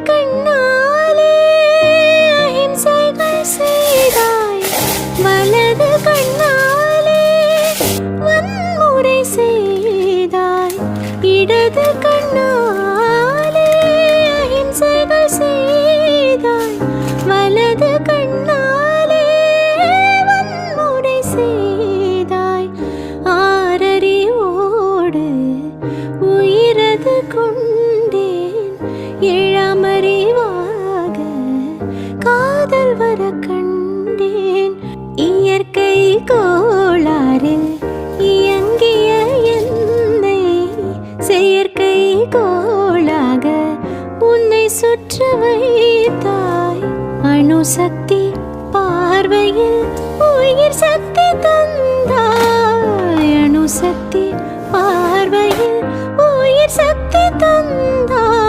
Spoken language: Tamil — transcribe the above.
கண்ணாலே அஹிம்சைகள் செய்தாய், வலது கண்ணாலே வன்முறை செய்தாய், இடது கண்ணாலே அஹிம்சைகள் செய்தாய், வலது கண்ணாலே வன்முறை செய்தாய். ஆறறிவோடு உயிரது கொண்டேன், ஏழாமறிவாக காதல் வர கண்டேன். இயற்கை கோளாறில் இயங்கிய என்னை செயற்கை கோளாக உன்னை சுற்ற வைத்தாய். அணுசக்தி பார்வையில் உயிர் சக்தி தந்தாய், அணுசக்தி பார்வையில் உயிர் சக்தி தந்தாய்.